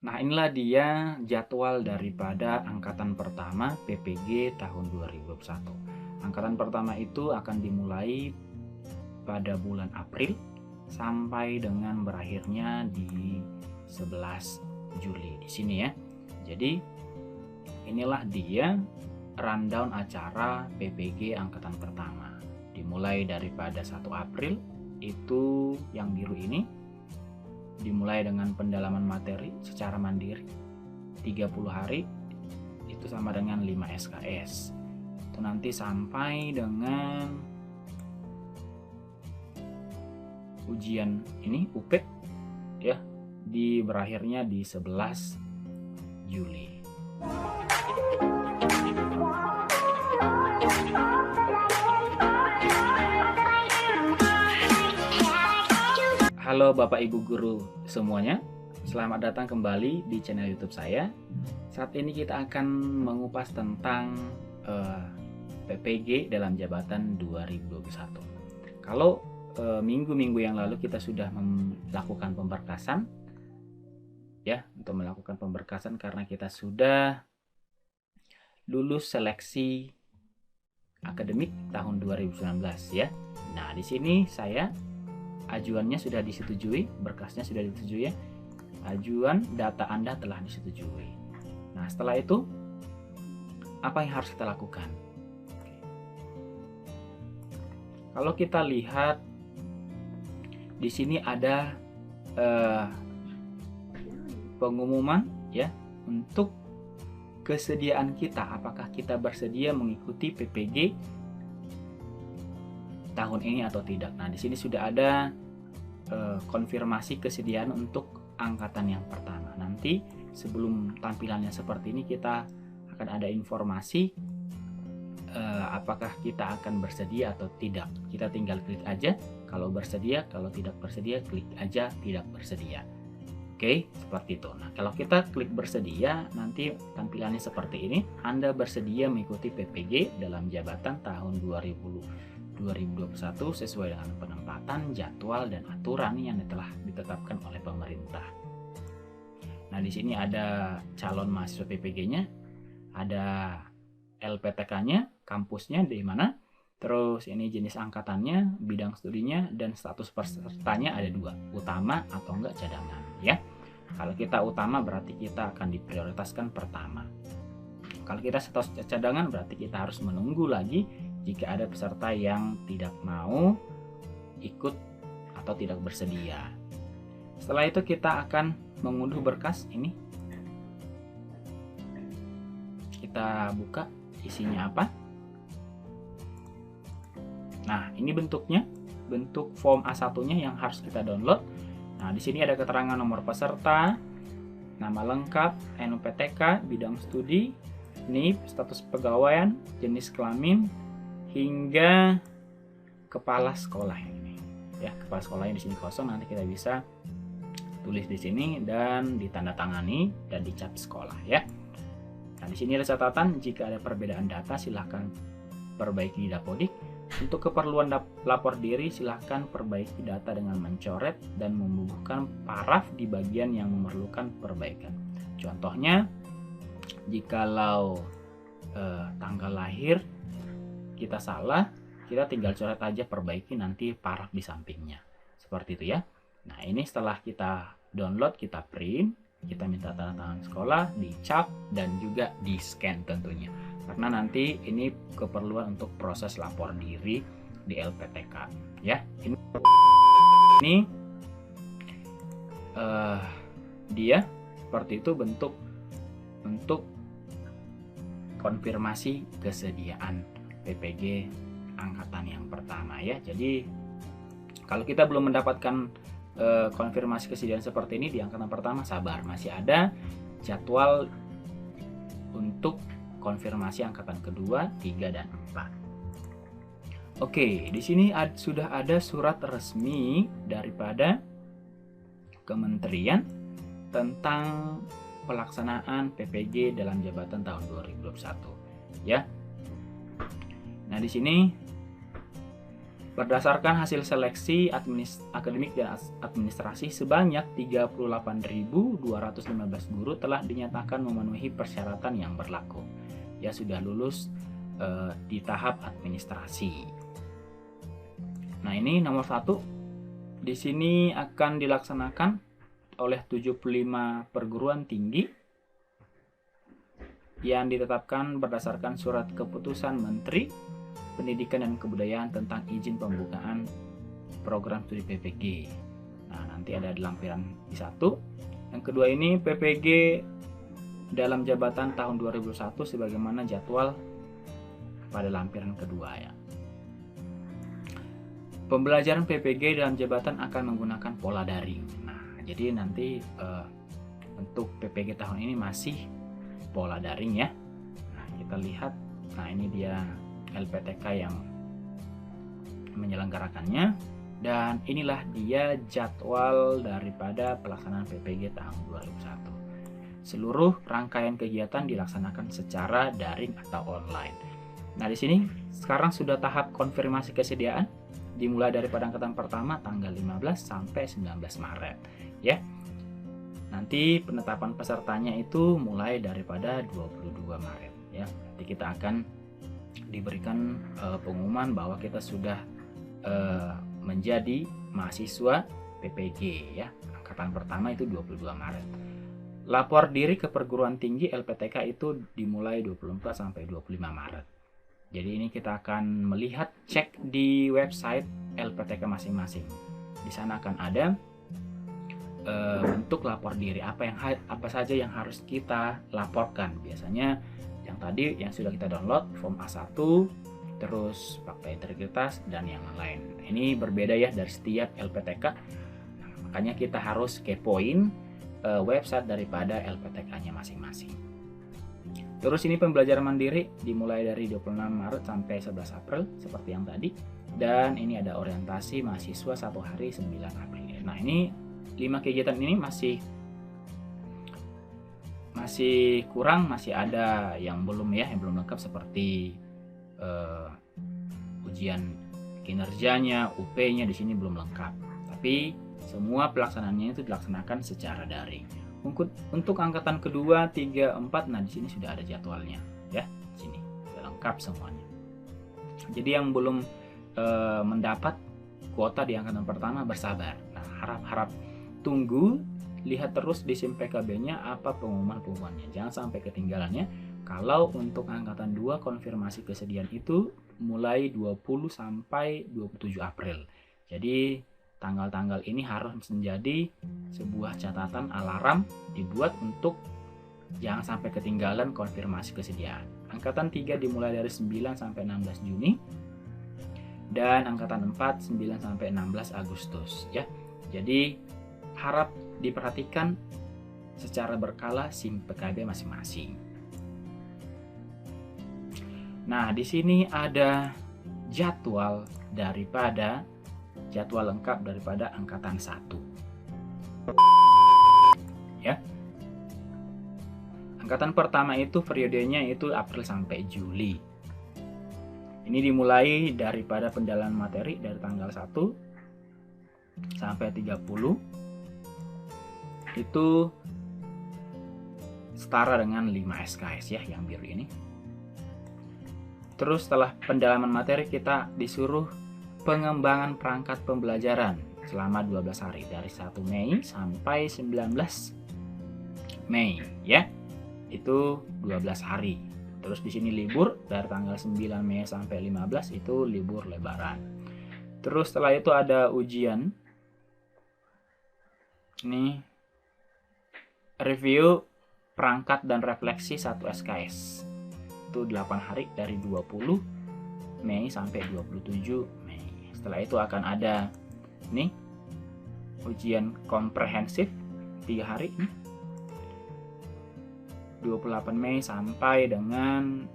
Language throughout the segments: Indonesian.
Nah, inilah dia jadwal daripada angkatan pertama PPG tahun 2021. Angkatan pertama itu akan dimulai pada bulan April sampai dengan berakhirnya di 11 Juli di sini ya. Jadi inilah dia rundown acara PPG angkatan pertama. Dimulai daripada 1 April itu yang biru ini, dimulai dengan pendalaman materi secara mandiri 30 hari itu sama dengan 5 SKS. Itu nanti sampai dengan ujian ini UPEK ya, di berakhirnya di 11 Juli. Halo Bapak Ibu Guru semuanya, selamat datang kembali di channel YouTube saya. Saat ini kita akan mengupas tentang PPG dalam jabatan 2021. Kalau minggu-minggu yang lalu kita sudah melakukan pemberkasan ya, untuk melakukan pemberkasan karena kita sudah lulus seleksi akademik tahun 2019 ya. Nah, di sini saya ajuannya sudah disetujui, berkasnya sudah disetujui ya. Ajuan data Anda telah disetujui. Nah, setelah itu apa yang harus kita lakukan? Kalau kita lihat di sini ada pengumuman ya untuk kesediaan kita, apakah kita bersedia mengikuti PPG tahun ini atau tidak. Nah, di sini sudah ada konfirmasi kesediaan untuk angkatan yang pertama. Nanti sebelum tampilannya seperti ini kita akan ada informasi apakah kita akan bersedia atau tidak. Kita tinggal klik aja kalau bersedia, kalau tidak bersedia klik aja tidak bersedia. Oke, seperti itu. Nah, kalau kita klik bersedia, nanti tampilannya seperti ini. Anda bersedia mengikuti PPG dalam jabatan tahun 2021 sesuai dengan penempatan, jadwal, dan aturan yang telah ditetapkan oleh pemerintah. Nah, di sini ada calon mahasiswa PPG-nya, ada LPTK-nya, kampusnya di mana, terus ini jenis angkatannya, bidang studinya, dan status pesertanya ada 2, utama atau enggak cadangan ya. Kalau kita utama berarti kita akan diprioritaskan pertama. Kalau kita status cadangan berarti kita harus menunggu lagi jika ada peserta yang tidak mau ikut atau tidak bersedia. Setelah itu kita akan mengunduh berkas ini. Kita buka isinya apa. Nah, ini bentuknya, bentuk form A1-nya yang harus kita download. Nah, di sini ada keterangan nomor peserta, nama lengkap, NUPTK, bidang studi, NIP, status pegawaian, jenis kelamin, hingga kepala sekolah ini. Ya, kepala sekolahnya di sini kosong, nanti kita bisa tulis di sini dan ditandatangani dan dicap sekolah ya. Nah, di sini ada catatan, jika ada perbedaan data silahkan perbaiki di Dapodik. Untuk keperluan lapor diri silahkan perbaiki data dengan mencoret dan membubuhkan paraf di bagian yang memerlukan perbaikan. Contohnya, jikalau tanggal lahir kita salah, kita tinggal coret aja, perbaiki nanti paraf di sampingnya. Seperti itu ya. Nah, ini setelah kita download, kita print, kita minta tanda tangan sekolah, dicap, dan juga di scan tentunya. Karena nanti ini keperluan untuk proses lapor diri di LPTK ya. Ini dia seperti itu bentuk untuk konfirmasi kesediaan PPG angkatan yang pertama ya. Jadi kalau kita belum mendapatkan konfirmasi kesediaan seperti ini di angkatan pertama, sabar, masih ada jadwal untuk konfirmasi angkatan kedua, 3, dan 4. Oke, di sini sudah ada surat resmi daripada Kementerian tentang pelaksanaan PPG dalam jabatan tahun 2021 ya. Nah, di sini Berdasarkan hasil seleksi akademik dan administrasi, sebanyak 38.215 guru telah dinyatakan memenuhi persyaratan yang berlaku. Ya, sudah lulus di tahap administrasi. Nah, ini nomor 1. Di sini akan dilaksanakan oleh 75 perguruan tinggi yang ditetapkan berdasarkan surat keputusan Menteri Pendidikan dan Kebudayaan tentang izin pembukaan program studi PPG. Nah, nanti ada di lampiran di 1. Yang kedua ini PPG dalam jabatan tahun 2001 sebagaimana jadwal pada lampiran kedua ya. Pembelajaran PPG dalam jabatan akan menggunakan pola daring. Nah, jadi nanti untuk PPG tahun ini masih pola daring ya. Nah, kita lihat. Nah, ini dia LPTK yang menyelenggarakannya, dan inilah dia jadwal daripada pelaksanaan PPG tahun 2001. Seluruh rangkaian kegiatan dilaksanakan secara daring atau online. Nah, di sini sekarang sudah tahap konfirmasi kesediaan, dimulai daripada angkatan pertama tanggal 15 sampai 19 Maret ya. Nanti penetapan pesertanya itu mulai daripada 22 Maret ya. Nanti kita akan diberikan pengumuman bahwa kita sudah menjadi mahasiswa PPG ya. Angkatan pertama itu 22 Maret. Lapor diri ke perguruan tinggi LPTK itu dimulai 24 sampai 25 Maret. Jadi ini kita akan melihat, cek di website LPTK masing-masing. Di sana akan ada bentuk lapor diri, apa saja yang harus kita laporkan. Biasanya yang tadi yang sudah kita download, form A1, terus fakta integritas dan yang lain. Ini berbeda ya dari setiap LPTK. Nah, makanya kita harus kepoin website daripada LPTK-nya masing-masing. Terus ini pembelajaran mandiri dimulai dari 26 Maret sampai 11 April seperti yang tadi. Dan ini ada orientasi mahasiswa 1 hari 9 April. Nah, ini 5 kegiatan ini masih kurang, masih ada yang belum ya, yang belum lengkap seperti ujian kinerjanya, UP-nya di sini belum lengkap. Tapi semua pelaksanaannya itu dilaksanakan secara daring. Untuk angkatan kedua, 3, 4, nah di sini sudah ada jadwalnya ya. Di sini sudah lengkap semuanya. Jadi yang belum mendapat kuota di angkatan pertama bersabar. Nah, harap tunggu, lihat terus di SIM PKB-nya apa pengumumannya. Jangan sampai ketinggalannya. Kalau untuk angkatan 2 konfirmasi kesediaan itu mulai 20 sampai 27 April. Jadi tanggal-tanggal ini harus menjadi sebuah catatan alarm dibuat untuk jangan sampai ketinggalan konfirmasi kesediaan. Angkatan 3 dimulai dari 9 sampai 16 Juni dan angkatan 4 9 sampai 16 Agustus ya. Jadi harap diperhatikan secara berkala SIM PKB masing-masing. Nah, di sini ada jadwal lengkap daripada angkatan 1. Ya. Angkatan pertama itu periodenya itu April sampai Juli. Ini dimulai daripada pendalaman materi dari tanggal 1 sampai 30. Itu setara dengan 5 SKS ya, yang biru ini. Terus setelah pendalaman materi kita disuruh pengembangan perangkat pembelajaran selama 12 hari dari 1 Mei sampai 19 Mei ya. Itu 12 hari. Terus di sini libur dari tanggal 9 Mei sampai 15 itu libur lebaran. Terus setelah itu ada ujian. Ini review perangkat dan refleksi 1 SKS. Itu 8 hari dari 20 Mei sampai 27 Mei. Setelah itu akan ada nih ujian komprehensif 3 hari 28 Mei sampai dengan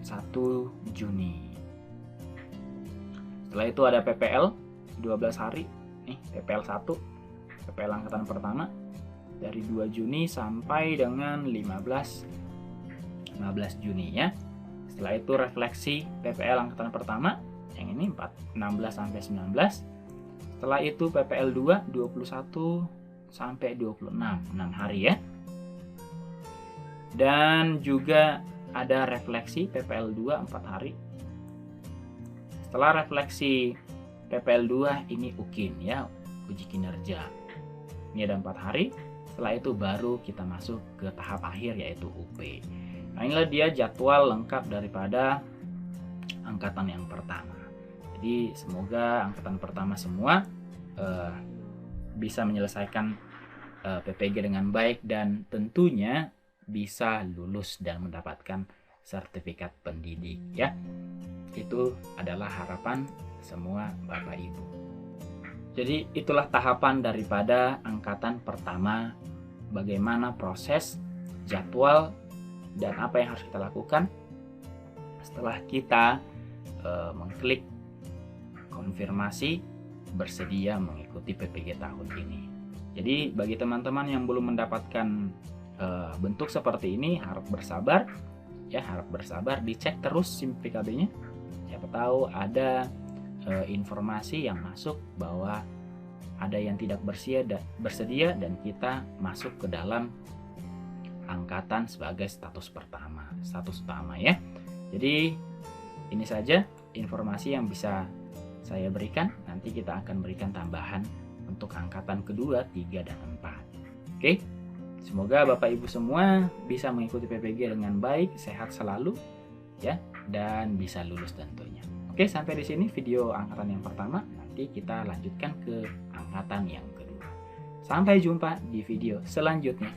1 Juni. Setelah itu ada PPL 12 hari nih, PPL 1, PPL angkatan pertama dari 2 Juni sampai dengan 15 Juni ya. Setelah itu refleksi PPL angkatan pertama yang ini 16 sampai 19. Setelah itu PPL 2 21 sampai 26, 6 hari ya. Dan juga ada refleksi PPL 2 4 hari. Setelah refleksi PPL 2 ini UKIN ya, uji kinerja. Ini ada 4 hari. Setelah itu baru kita masuk ke tahap akhir yaitu UP. Nah, inilah dia jadwal lengkap daripada angkatan yang pertama. Jadi semoga angkatan pertama semua bisa menyelesaikan PPG dengan baik dan tentunya bisa lulus dan mendapatkan sertifikat pendidik ya. Itu adalah harapan semua Bapak Ibu. Jadi itulah tahapan daripada angkatan pertama, bagaimana proses, jadwal, dan apa yang harus kita lakukan setelah kita mengklik konfirmasi bersedia mengikuti PPG tahun ini. Jadi bagi teman-teman yang belum mendapatkan bentuk seperti ini, harap bersabar ya, harap bersabar, dicek terus SIM PKB-nya. Siapa tahu ada informasi yang masuk bahwa ada yang tidak bersedia dan kita masuk ke dalam angkatan sebagai status utama ya. Jadi ini saja informasi yang bisa saya berikan. Nanti kita akan berikan tambahan untuk angkatan kedua, 3 dan 4. Oke. Semoga Bapak Ibu semua bisa mengikuti PPG dengan baik, sehat selalu ya, dan bisa lulus tentunya. Oke, sampai di sini video angkatan yang pertama. Nanti kita lanjutkan ke angkatan yang kedua. Sampai jumpa di video selanjutnya.